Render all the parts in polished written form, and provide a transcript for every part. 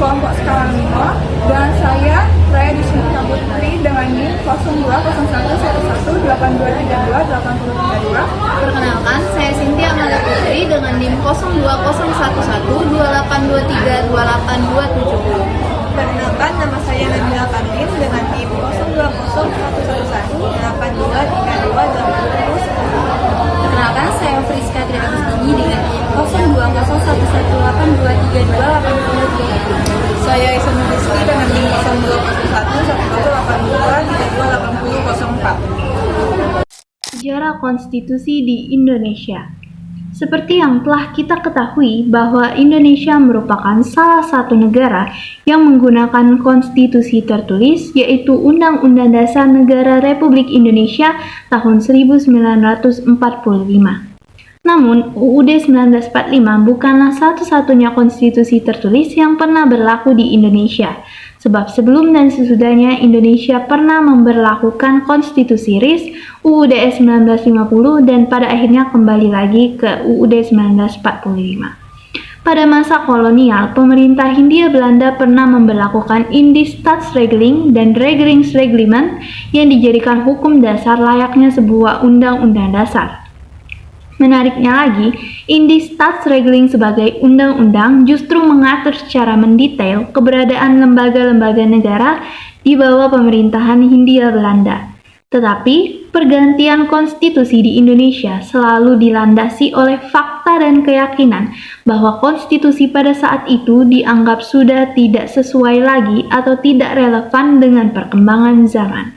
kelompok skala 5 dan saya Raya Disnita Putri dengan NIM 02011182328032. Perkenalkan, saya Cynthia Amalia Putri dengan NIM 02011182832827. Perkenalkan, nama saya Nabila Karmin dengan NIM 020111823280. Perkenalkan, saya Friska Tri Agustini dengan NIM 02011182328027. Saya Isan Rizky dengan NIM 02011182328004. Sejarah konstitusi di Indonesia. Seperti yang telah kita ketahui bahwa Indonesia merupakan salah satu negara yang menggunakan konstitusi tertulis, yaitu Undang-Undang Dasar Negara Republik Indonesia tahun 1945. Namun, UUD 1945 bukanlah satu-satunya konstitusi tertulis yang pernah berlaku di Indonesia, sebab sebelum dan sesudahnya Indonesia pernah memberlakukan konstitusi RIS, UUD 1950, dan pada akhirnya kembali lagi ke UUD 1945. Pada masa kolonial, pemerintah Hindia Belanda pernah memberlakukan Indisch Staatsregeling dan Regeringsreglement yang dijadikan hukum dasar layaknya sebuah undang-undang dasar. Menariknya lagi, Indisch Staatsregeling sebagai undang-undang justru mengatur secara mendetail keberadaan lembaga-lembaga negara di bawah pemerintahan Hindia Belanda. Tetapi, pergantian konstitusi di Indonesia selalu dilandasi oleh fakta dan keyakinan bahwa konstitusi pada saat itu dianggap sudah tidak sesuai lagi atau tidak relevan dengan perkembangan zaman.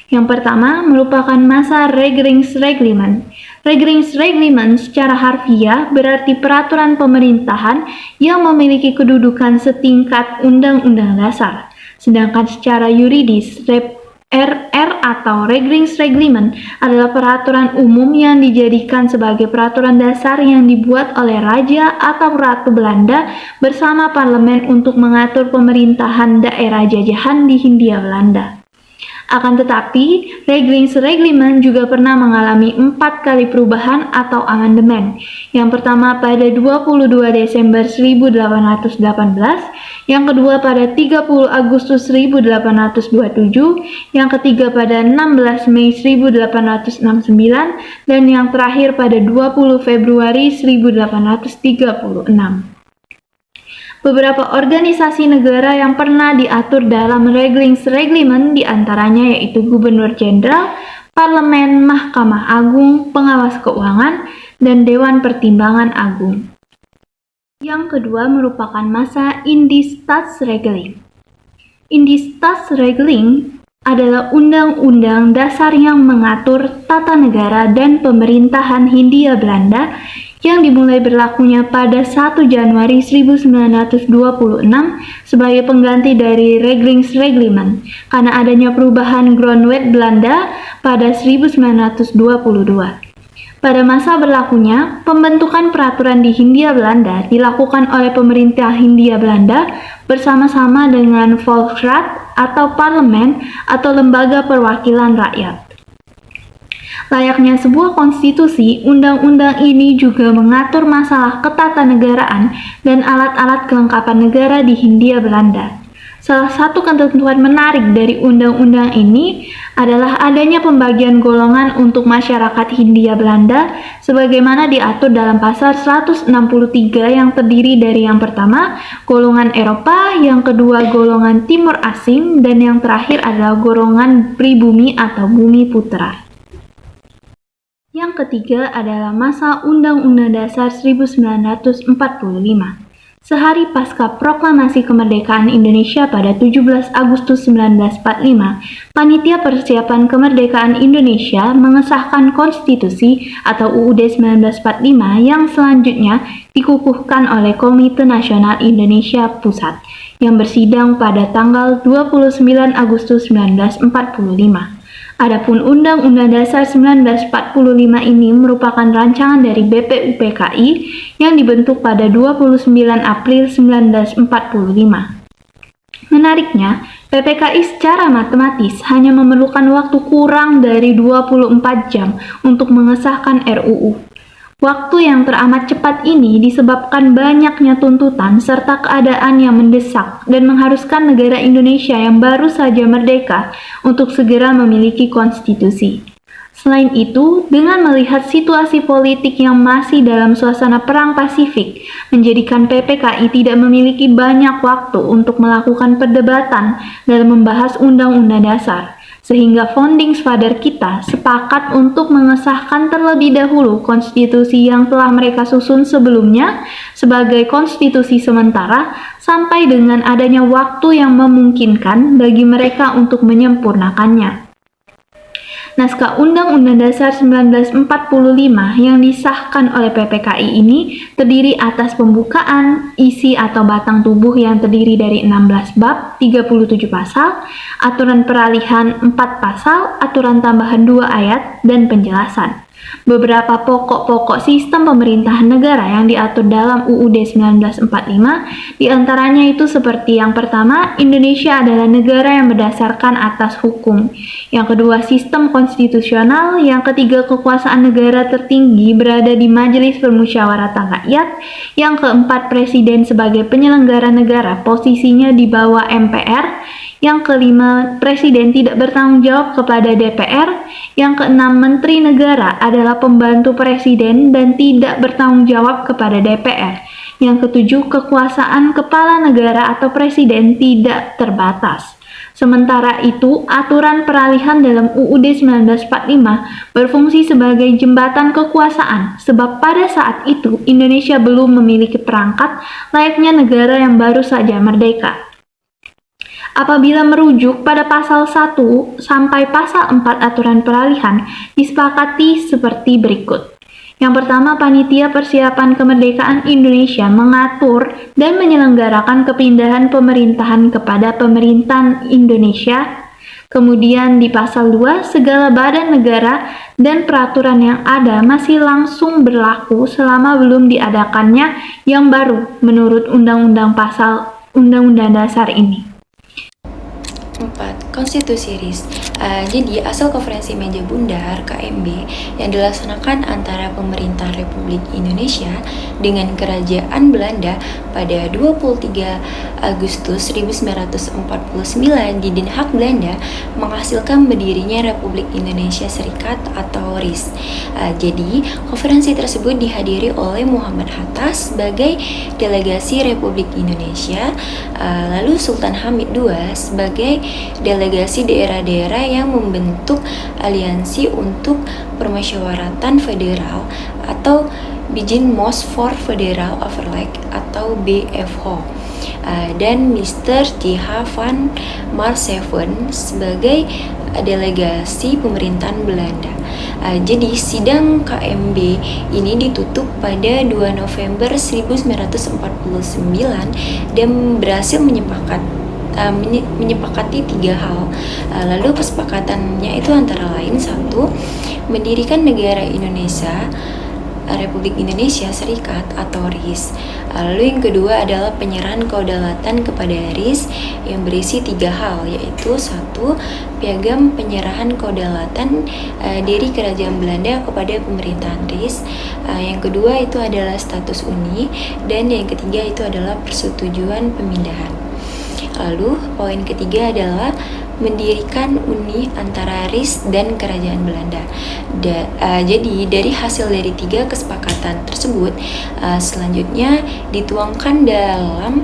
Yang pertama merupakan masa Regeringsreglement. Regeringsreglement secara harfiah berarti peraturan pemerintahan yang memiliki kedudukan setingkat undang-undang dasar. Sedangkan secara yuridis, RR atau Regeringsreglement adalah peraturan umum yang dijadikan sebagai peraturan dasar yang dibuat oleh Raja atau Ratu Belanda bersama parlemen untuk mengatur pemerintahan daerah jajahan di Hindia Belanda. Akan tetapi, Regeringsreglement juga pernah mengalami 4 kali perubahan atau amandemen. Yang pertama pada 22 Desember 1818, yang kedua pada 30 Agustus 1827, yang ketiga pada 16 Mei 1869, dan yang terakhir pada 20 Februari 1836. Beberapa organisasi negara yang pernah diatur dalam Regeringsreglement diantaranya yaitu Gubernur Jenderal, Parlemen, Mahkamah Agung, Pengawas Keuangan, dan Dewan Pertimbangan Agung. Yang kedua merupakan masa Indisch Staatsregeling. Indisch Staatsregeling adalah undang-undang dasar yang mengatur tata negara dan pemerintahan Hindia Belanda yang dimulai berlakunya pada 1 Januari 1926 sebagai pengganti dari Regeringsreglement karena adanya perubahan Grondwet Belanda pada 1922. Pada masa berlakunya, pembentukan peraturan di Hindia Belanda dilakukan oleh pemerintah Hindia Belanda bersama-sama dengan Volksraad atau parlemen atau lembaga perwakilan rakyat. Layaknya sebuah konstitusi, undang-undang ini juga mengatur masalah ketatanegaraan dan alat-alat kelengkapan negara di Hindia Belanda. Salah satu ketentuan menarik dari undang-undang ini adalah adanya pembagian golongan untuk masyarakat Hindia Belanda sebagaimana diatur dalam pasal 163 yang terdiri dari yang pertama, golongan Eropa, yang kedua golongan Timur Asing, dan yang terakhir adalah golongan pribumi atau bumi putra. Yang ketiga adalah masa Undang-Undang Dasar 1945. Sehari pasca proklamasi kemerdekaan Indonesia pada 17 Agustus 1945, Panitia Persiapan Kemerdekaan Indonesia mengesahkan konstitusi atau UUD 1945 yang selanjutnya dikukuhkan oleh Komite Nasional Indonesia Pusat yang bersidang pada tanggal 29 Agustus 1945. Adapun Undang-Undang Dasar 1945 ini merupakan rancangan dari BPUPKI yang dibentuk pada 29 April 1945. Menariknya, PPKI secara matematis hanya memerlukan waktu kurang dari 24 jam untuk mengesahkan RUU. Waktu yang teramat cepat ini disebabkan banyaknya tuntutan serta keadaan yang mendesak dan mengharuskan negara Indonesia yang baru saja merdeka untuk segera memiliki konstitusi. Selain itu, dengan melihat situasi politik yang masih dalam suasana perang Pasifik, menjadikan PPKI tidak memiliki banyak waktu untuk melakukan perdebatan dalam membahas Undang-Undang Dasar, sehingga founding father kita sepakat untuk mengesahkan terlebih dahulu konstitusi yang telah mereka susun sebelumnya sebagai konstitusi sementara sampai dengan adanya waktu yang memungkinkan bagi mereka untuk menyempurnakannya. Naskah Undang-Undang Dasar 1945 yang disahkan oleh PPKI ini terdiri atas pembukaan, isi atau batang tubuh yang terdiri dari 16 bab, 37 pasal, aturan peralihan 4 pasal, aturan tambahan 2 ayat, dan penjelasan. Beberapa pokok-pokok sistem pemerintahan negara yang diatur dalam UUD 1945 diantaranya itu seperti yang pertama, Indonesia adalah negara yang berdasarkan atas hukum. Yang kedua, sistem konstitusional. Yang ketiga, kekuasaan negara tertinggi berada di Majelis Permusyawaratan Rakyat. Yang keempat, presiden sebagai penyelenggara negara posisinya di bawah MPR. Yang kelima, presiden tidak bertanggung jawab kepada DPR. Yang keenam, menteri negara adalah pembantu presiden dan tidak bertanggung jawab kepada DPR. Yang ketujuh, kekuasaan kepala negara atau presiden tidak terbatas. Sementara itu, aturan peralihan dalam UUD 1945 berfungsi sebagai jembatan kekuasaan, sebab pada saat itu Indonesia belum memiliki perangkat layaknya negara yang baru saja merdeka. Apabila merujuk pada pasal 1 sampai pasal 4 aturan peralihan, disepakati seperti berikut. Yang pertama, Panitia Persiapan Kemerdekaan Indonesia mengatur dan menyelenggarakan kepindahan pemerintahan kepada pemerintahan Indonesia. Kemudian di pasal 2, segala badan negara dan peraturan yang ada masih langsung berlaku selama belum diadakannya yang baru menurut Undang-Undang Dasar ini. 4. Konstitusi RIS. Jadi asal konferensi meja bundar KMB yang dilaksanakan antara pemerintah Republik Indonesia dengan Kerajaan Belanda pada 23 Agustus 1949 di Den Haag, Belanda menghasilkan berdirinya Republik Indonesia Serikat atau RIS. Jadi konferensi tersebut dihadiri oleh Muhammad Hatta sebagai delegasi Republik Indonesia, lalu Sultan Hamid II sebagai delegasi daerah-daerah yang membentuk aliansi untuk permusyawaratan federal atau Begin Most for Federal Overleg atau BFO, dan Mr. J.H. van Marseven sebagai delegasi pemerintahan Belanda. Jadi sidang KMB ini ditutup pada 2 November 1949 dan berhasil menyepakati 3 hal. Lalu kesepakatannya itu antara lain: 1. Mendirikan negara Indonesia Republik Indonesia Serikat atau RIS. Lalu yang kedua adalah penyerahan kedaulatan kepada RIS yang berisi 3 hal, yaitu 1. Piagam penyerahan kedaulatan dari Kerajaan Belanda kepada pemerintahan RIS. Yang kedua itu adalah status uni, dan yang ketiga itu adalah persetujuan pemindahan. Lalu poin ketiga adalah mendirikan uni antara RIS dan Kerajaan Belanda. Jadi dari hasil dari 3 kesepakatan tersebut, selanjutnya dituangkan dalam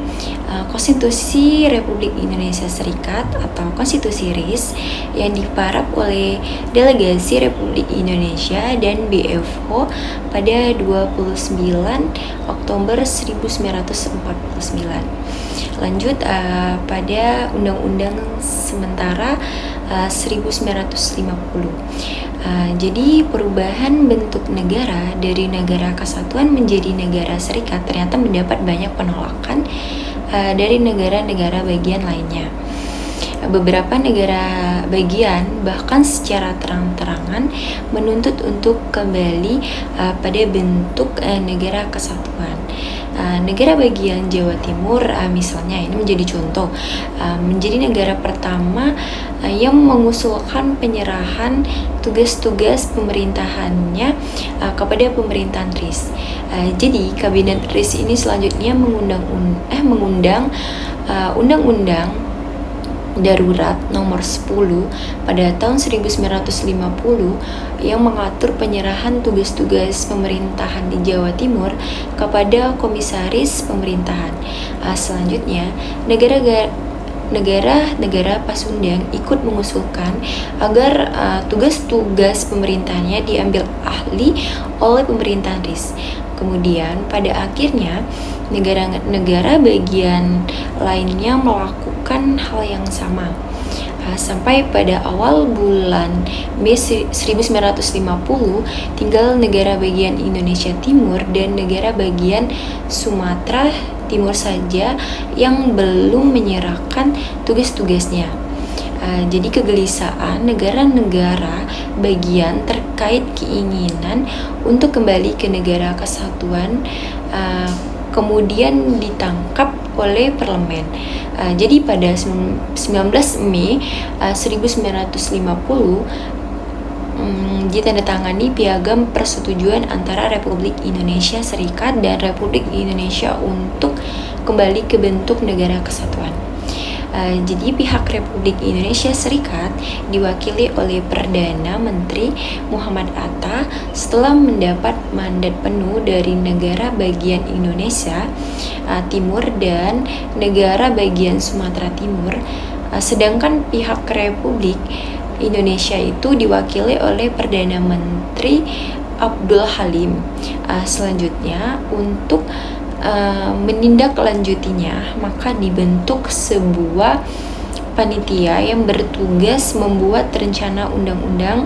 Konstitusi Republik Indonesia Serikat atau Konstitusi RIS yang diparaf oleh delegasi Republik Indonesia dan BFO pada 29 Oktober 1949. Lanjut pada Undang-Undang Sementara 1950. Jadi perubahan bentuk negara dari negara kesatuan menjadi negara serikat ternyata mendapat banyak penolakan dari negara-negara bagian lainnya. Beberapa negara bagian bahkan secara terang-terangan menuntut untuk kembali pada bentuk negara kesatuan. Negara bagian Jawa Timur misalnya ini menjadi contoh, menjadi negara pertama yang mengusulkan penyerahan tugas-tugas pemerintahannya kepada pemerintahan RIS. Jadi kabinet RIS ini selanjutnya mengundang undang-undang darurat nomor 10 pada tahun 1950 yang mengatur penyerahan tugas-tugas pemerintahan di Jawa Timur kepada komisaris pemerintahan. Selanjutnya, negara Pasundang ikut mengusulkan agar tugas-tugas pemerintahannya diambil alih oleh pemerintahan RIS. Kemudian pada akhirnya negara-negara bagian lainnya melakukan hal yang sama. Sampai pada awal bulan Mei 1950 tinggal negara bagian Indonesia Timur dan negara bagian Sumatera Timur saja yang belum menyerahkan tugas-tugasnya. Jadi kegelisahan negara-negara bagian terkait keinginan untuk kembali ke negara kesatuan kemudian ditangkap oleh parlemen. Jadi pada 19 Mei 1950 ditandatangani Piagam Persetujuan antara Republik Indonesia Serikat dan Republik Indonesia untuk kembali ke bentuk negara kesatuan. Jadi pihak Republik Indonesia Serikat diwakili oleh Perdana Menteri Muhammad Hatta setelah mendapat mandat penuh dari negara bagian Indonesia Timur dan negara bagian Sumatera Timur, sedangkan pihak Republik Indonesia itu diwakili oleh Perdana Menteri Abdul Halim. Selanjutnya untuk menindaklanjutinya, maka dibentuk sebuah panitia yang bertugas membuat rencana undang-undang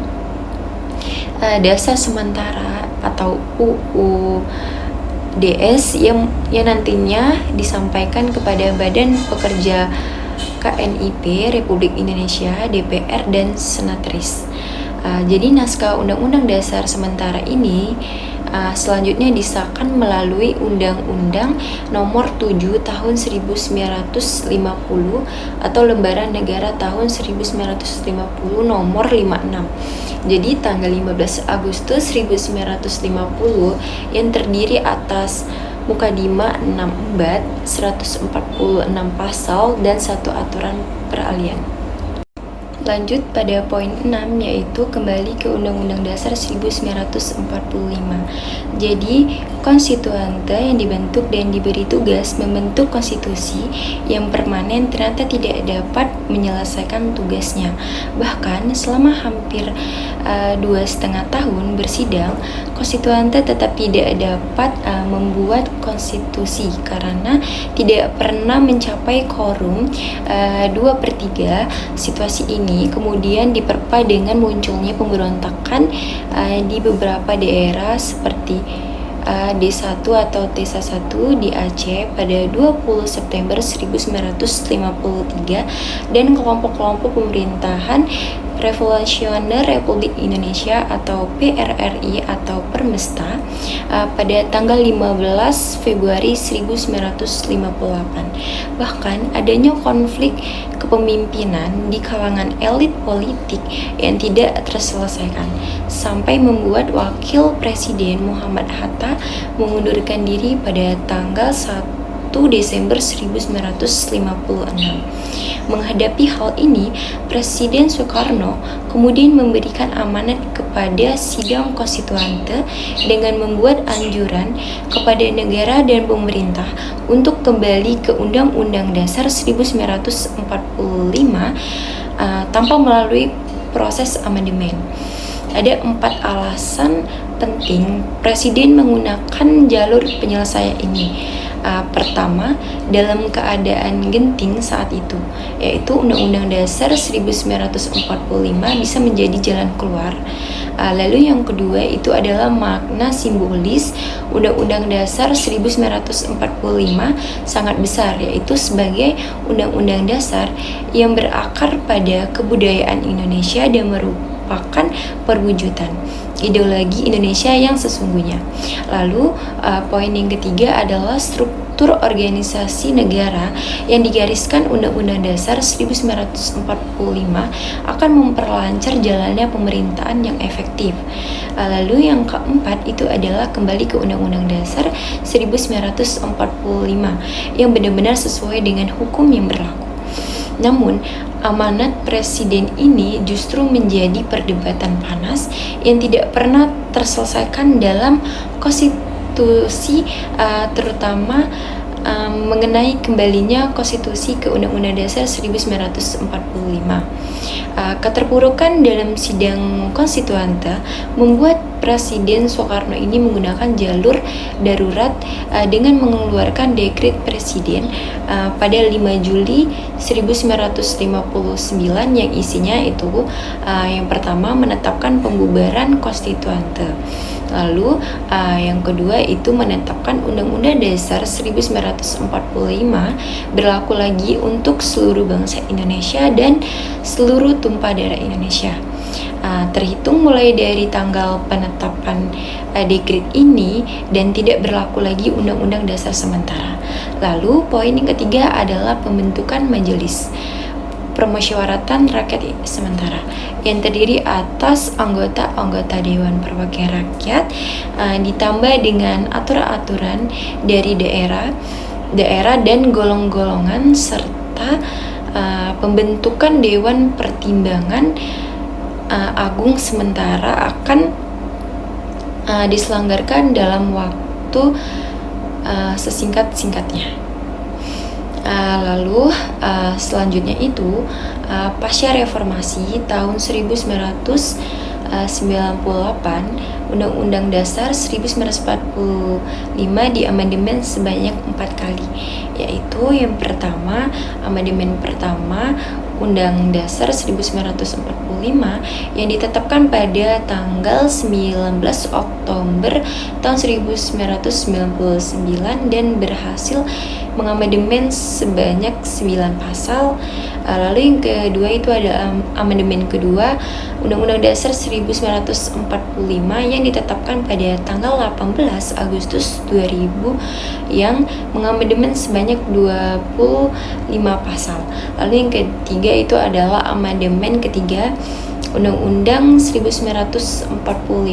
dasar sementara atau UU DS yang nantinya disampaikan kepada Badan Pekerja KNIP Republik Indonesia, DPR, dan Senat RIS. Jadi naskah Undang-Undang Dasar sementara ini selanjutnya disahkan melalui Undang-Undang Nomor 7 Tahun 1950 atau Lembaran Negara Tahun 1950 Nomor 56. Jadi tanggal 15 Agustus 1950 yang terdiri atas Mukadimah 6 embat, 146 pasal, dan 1 aturan peralihan. Lanjut pada poin 6, yaitu kembali ke Undang-Undang Dasar 1945. Jadi, konstituante yang dibentuk dan diberi tugas membentuk konstitusi yang permanen ternyata tidak dapat menyelesaikan tugasnya. Bahkan selama hampir 2,5 tahun bersidang, konstituante tetap tidak dapat membuat konstitusi karena tidak pernah mencapai quorum 2/3. Situasi ini kemudian diperparah dengan munculnya pemberontakan di beberapa daerah seperti D1 atau T1 di Aceh pada 20 September 1953 dan kelompok-kelompok pemerintahan Revolusioner Republik Indonesia atau PRRI atau Permesta pada tanggal 15 Februari 1958. Bahkan adanya konflik kepemimpinan di kalangan elit politik yang tidak terselesaikan sampai membuat Wakil Presiden Muhammad Hatta mengundurkan diri pada tanggal 1 Desember 1956. Menghadapi hal ini, Presiden Soekarno kemudian memberikan amanat kepada sidang konstituante dengan membuat anjuran kepada negara dan pemerintah untuk kembali ke Undang-Undang Dasar 1945 tanpa melalui proses amandemen. Ada 4 alasan penting Presiden menggunakan jalur penyelesaian ini. Pertama, dalam keadaan genting saat itu, yaitu Undang-Undang Dasar 1945 bisa menjadi jalan keluar. Lalu yang kedua itu adalah makna simbolis. Undang-Undang Dasar 1945 sangat besar, yaitu sebagai undang-undang dasar yang berakar pada kebudayaan Indonesia dan merupakan merupakan perwujudan ideologi Indonesia yang sesungguhnya. Lalu poin yang ketiga adalah struktur organisasi negara yang digariskan Undang-Undang Dasar 1945 akan memperlancar jalannya pemerintahan yang efektif. Lalu yang keempat itu adalah kembali ke Undang-Undang Dasar 1945 yang benar-benar sesuai dengan hukum yang berlaku. Namun, amanat presiden ini justru menjadi perdebatan panas yang tidak pernah terselesaikan dalam konstitusi, terutama mengenai kembalinya konstitusi ke Undang-Undang Dasar 1945. Keterpurukan dalam sidang konstituante membuat Presiden Soekarno ini menggunakan jalur darurat dengan mengeluarkan dekret presiden pada 5 Juli 1959 yang isinya itu yang pertama menetapkan pembubaran konstituante. Lalu yang kedua itu menetapkan Undang-Undang Dasar 1945 berlaku lagi untuk seluruh bangsa Indonesia dan seluruh tumpah darah Indonesia. Terhitung mulai dari tanggal penetapan dekret ini dan tidak berlaku lagi Undang-Undang Dasar sementara. Lalu poin yang ketiga adalah pembentukan Majelis Permusyawaratan Rakyat sementara yang terdiri atas anggota-anggota Dewan Perwakilan Rakyat ditambah dengan aturan-aturan dari daerah dan golongan serta pembentukan Dewan Pertimbangan Agung sementara akan diselenggarkan dalam waktu sesingkat-singkatnya. Lalu selanjutnya itu pasca reformasi tahun 1998 Undang-Undang Dasar 1945 diamandemen sebanyak 4 kali, yaitu yang pertama amandemen pertama Undang Dasar 1945 yang ditetapkan pada tanggal 19 Oktober tahun 1999 dan berhasil mengamandemen sebanyak 9 pasal. Lalu yang kedua itu ada amandemen kedua Undang-Undang Dasar 1945 yang ditetapkan pada tanggal 18 Agustus 2000 yang mengamandemen sebanyak 25 pasal. Lalu yang ketiga itu adalah amandemen ketiga Undang-Undang 1945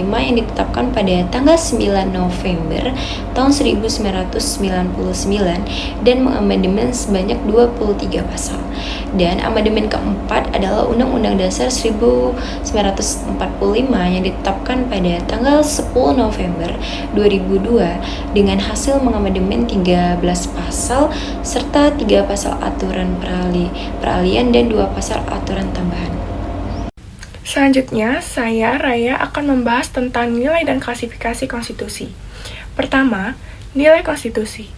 yang ditetapkan pada tanggal 9 November tahun 1999 dan mengamandemen sebanyak 23 pasal. Dan amandemen keempat adalah Undang-Undang Dasar 1945 yang ditetapkan pada tanggal 10 November 2002 dengan hasil mengamandemen 13 pasal serta 3 pasal aturan peralihan dan 2 pasal aturan tambahan. Selanjutnya, saya, Raya, akan membahas tentang nilai dan klasifikasi konstitusi. Pertama, nilai konstitusi.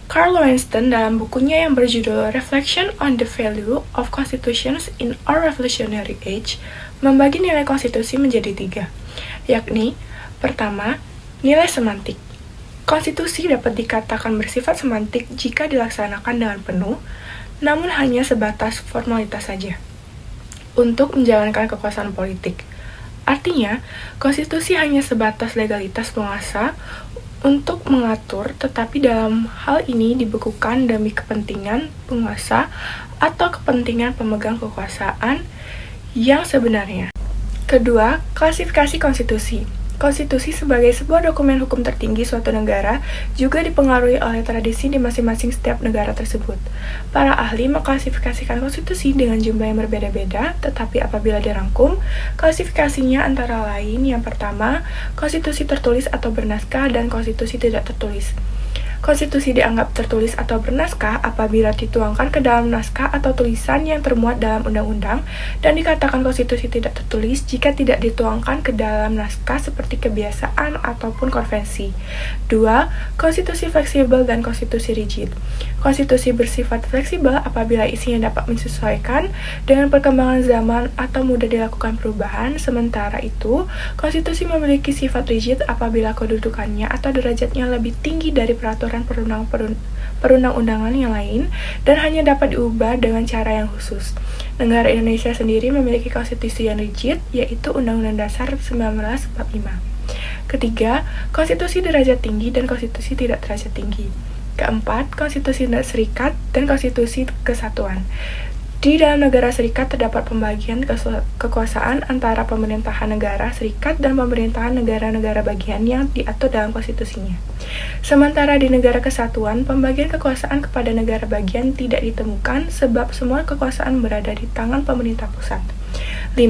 Carl Winston dalam bukunya yang berjudul Reflection on the Value of Constitutions in Our Revolutionary Age membagi nilai konstitusi menjadi 3, yakni pertama, nilai semantik. Konstitusi dapat dikatakan bersifat semantik jika dilaksanakan dengan penuh, namun hanya sebatas formalitas saja untuk menjalankan kekuasaan politik. Artinya, konstitusi hanya sebatas legalitas penguasa untuk mengatur, tetapi dalam hal ini dibekukan demi kepentingan penguasa atau kepentingan pemegang kekuasaan yang sebenarnya. Kedua, klasifikasi konstitusi. Konstitusi sebagai sebuah dokumen hukum tertinggi suatu negara juga dipengaruhi oleh tradisi di masing-masing setiap negara tersebut. Para ahli mengklasifikasikan konstitusi dengan jumlah yang berbeda-beda, tetapi apabila dirangkum, klasifikasinya antara lain yang pertama, konstitusi tertulis atau bernaskah dan konstitusi tidak tertulis. Konstitusi dianggap tertulis atau bernaskah apabila dituangkan ke dalam naskah atau tulisan yang termuat dalam undang-undang, dan dikatakan konstitusi tidak tertulis jika tidak dituangkan ke dalam naskah seperti kebiasaan ataupun konvensi. 2. Konstitusi fleksibel dan konstitusi rigid. Konstitusi bersifat fleksibel apabila isinya dapat menyesuaikan dengan perkembangan zaman atau mudah dilakukan perubahan, sementara itu, konstitusi memiliki sifat rigid apabila kedudukannya atau derajatnya lebih tinggi dari peraturan perundang-undangan yang lain dan hanya dapat diubah dengan cara yang khusus. Negara Indonesia sendiri memiliki konstitusi yang rigid, yaitu Undang-Undang Dasar 1945. Ketiga, konstitusi derajat tinggi dan konstitusi tidak derajat tinggi. Keempat, konstitusi serikat dan konstitusi kesatuan. Di dalam negara serikat terdapat pembagian kekuasaan antara pemerintahan negara serikat dan pemerintahan negara-negara bagian yang diatur dalam konstitusinya. Sementara di negara kesatuan, pembagian kekuasaan kepada negara bagian tidak ditemukan sebab semua kekuasaan berada di tangan pemerintah pusat. 5.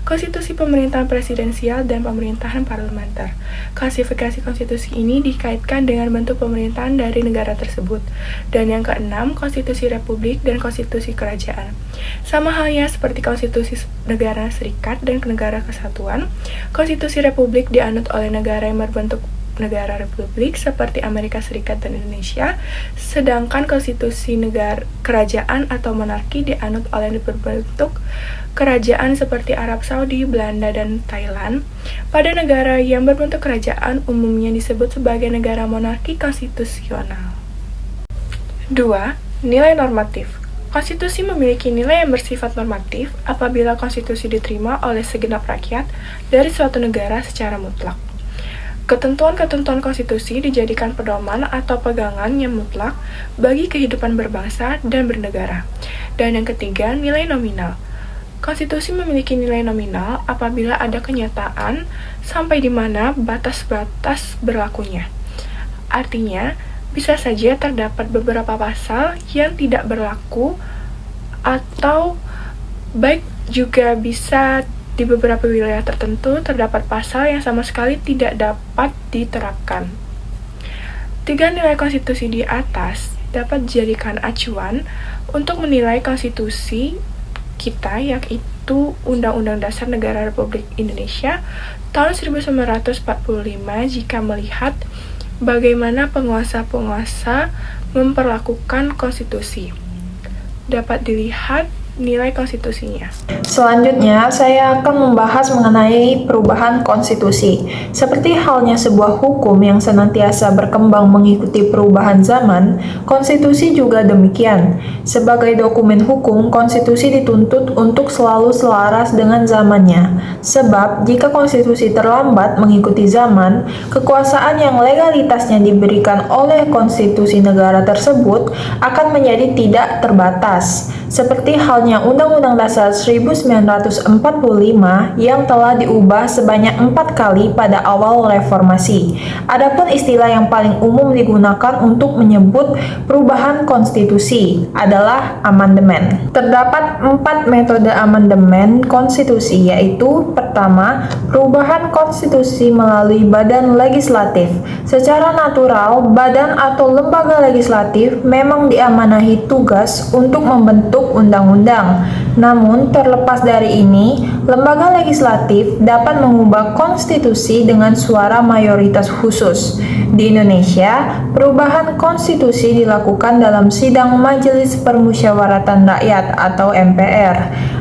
Konstitusi pemerintahan presidensial dan pemerintahan parlementer. Klasifikasi konstitusi ini dikaitkan dengan bentuk pemerintahan dari negara tersebut. Dan yang keenam, konstitusi republik dan konstitusi kerajaan. Sama halnya seperti konstitusi negara serikat dan negara kesatuan, konstitusi republik dianut oleh negara yang berbentuk negara republik seperti Amerika Serikat dan Indonesia, sedangkan konstitusi negara kerajaan atau monarki dianut oleh berbentuk kerajaan seperti Arab Saudi, Belanda, dan Thailand. Pada negara yang berbentuk kerajaan umumnya disebut sebagai negara monarki konstitusional. 2. Nilai normatif. Konstitusi memiliki nilai yang bersifat normatif apabila konstitusi diterima oleh segenap rakyat dari suatu negara secara mutlak. Ketentuan-ketentuan konstitusi dijadikan pedoman atau pegangan yang mutlak bagi kehidupan berbangsa dan bernegara. Dan yang ketiga, nilai nominal. Konstitusi memiliki nilai nominal apabila ada kenyataan sampai di mana batas-batas berlakunya. Artinya, bisa saja terdapat beberapa pasal yang tidak berlaku atau baik juga bisa di beberapa wilayah tertentu terdapat pasal yang sama sekali tidak dapat diterapkan. 3 nilai konstitusi di atas dapat dijadikan acuan untuk menilai konstitusi kita, yaitu Undang-Undang Dasar Negara Republik Indonesia tahun 1945 jika melihat bagaimana penguasa-penguasa memperlakukan konstitusi. Dapat dilihat nilai konstitusinya. Selanjutnya, saya akan membahas mengenai perubahan konstitusi. Seperti halnya sebuah hukum yang senantiasa berkembang mengikuti perubahan zaman, konstitusi juga demikian. Sebagai dokumen hukum, konstitusi dituntut untuk selalu selaras dengan zamannya. Sebab, jika konstitusi terlambat mengikuti zaman, kekuasaan yang legalitasnya diberikan oleh konstitusi negara tersebut akan menjadi tidak terbatas. Seperti halnya Undang-Undang Dasar 1945 yang telah diubah sebanyak 4 kali pada awal reformasi. Adapun istilah yang paling umum digunakan untuk menyebut perubahan konstitusi adalah amandemen. Terdapat 4 metode amandemen konstitusi, yaitu pertama, perubahan konstitusi melalui badan legislatif. Secara natural, badan atau lembaga legislatif memang diamanahi tugas untuk membentuk undang-undang. Namun, terlepas dari ini, lembaga legislatif dapat mengubah konstitusi dengan suara mayoritas khusus. Di Indonesia, perubahan konstitusi dilakukan dalam sidang Majelis Permusyawaratan Rakyat atau MPR.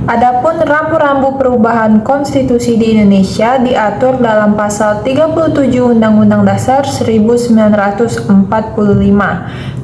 Adapun rambu-rambu perubahan konstitusi di Indonesia diatur dalam pasal 37 Undang-Undang Dasar 1945.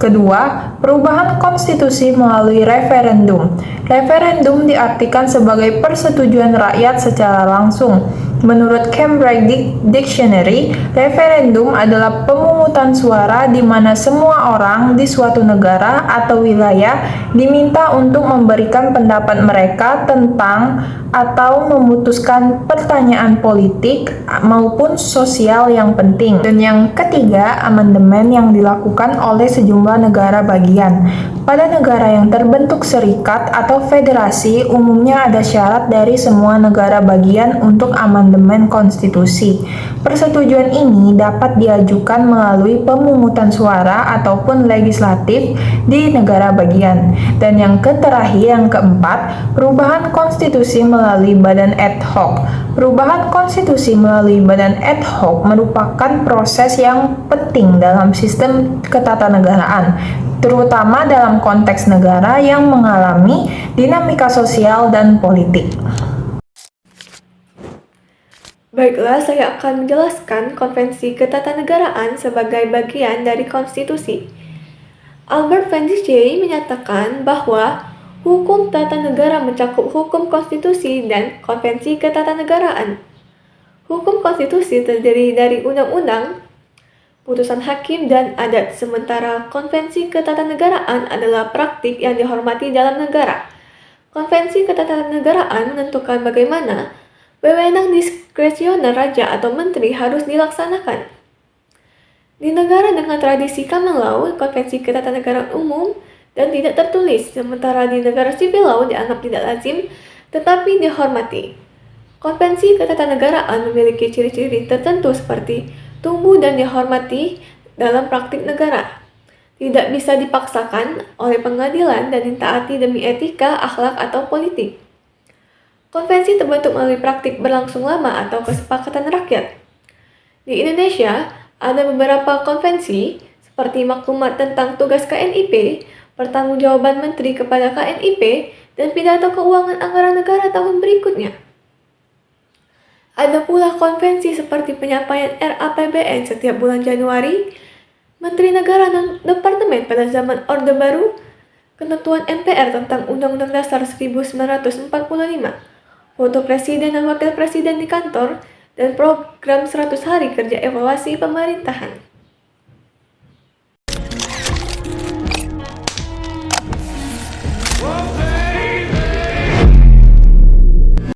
Kedua, perubahan konstitusi melalui referendum. Referendum diartikan sebagai persetujuan rakyat secara langsung. Menurut Cambridge Dictionary, referendum adalah pemungutan suara di mana semua orang di suatu negara atau wilayah diminta untuk memberikan pendapat mereka tentang atau memutuskan pertanyaan politik maupun sosial yang penting. Dan yang ketiga, amandemen yang dilakukan oleh sejumlah negara bagian. Pada negara yang terbentuk serikat atau federasi, umumnya ada syarat dari semua negara bagian untuk amandemen konstitusi. Persetujuan ini dapat diajukan melalui pemungutan suara ataupun legislatif di negara bagian. Dan yang terakhir, yang keempat, perubahan konstitusi melalui badan ad hoc. Perubahan konstitusi melalui badan ad hoc merupakan proses yang penting dalam sistem ketatanegaraan, terutama dalam konteks negara yang mengalami dinamika sosial dan politik. Baiklah, saya akan menjelaskan konvensi ketatanegaraan sebagai bagian dari konstitusi. Albert Van J. menyatakan bahwa Hukum tata negara mencakup hukum konstitusi dan konvensi ketatanegaraan. Hukum konstitusi terdiri dari undang-undang, putusan hakim, dan adat, sementara konvensi ketatanegaraan adalah praktik yang dihormati dalam negara. Konvensi ketatanegaraan menentukan bagaimana wewenang diskresioner raja atau menteri harus dilaksanakan. Di negara dengan tradisi common law, konvensi ketatanegaraan umum dan tidak tertulis, sementara di negara civil law dianggap tidak lazim tetapi dihormati. Konvensi ketatanegaraan memiliki ciri-ciri tertentu seperti tumbuh dan dihormati dalam praktik negara, tidak bisa dipaksakan oleh pengadilan dan ditaati demi etika, akhlak, atau politik. Konvensi terbentuk melalui praktik berlangsung lama atau kesepakatan rakyat. Di Indonesia, ada beberapa konvensi seperti maklumat tentang tugas KNIP, pertanggungjawaban menteri kepada KNIP, dan pidato keuangan anggaran negara tahun berikutnya. Ada pula konvensi seperti penyampaian RAPBN setiap bulan Januari, Menteri Negara dan Departemen pada zaman Orde Baru, ketentuan MPR tentang Undang-Undang Dasar 1945, foto Presiden dan Wakil Presiden di kantor, dan program 100 hari kerja evaluasi pemerintahan.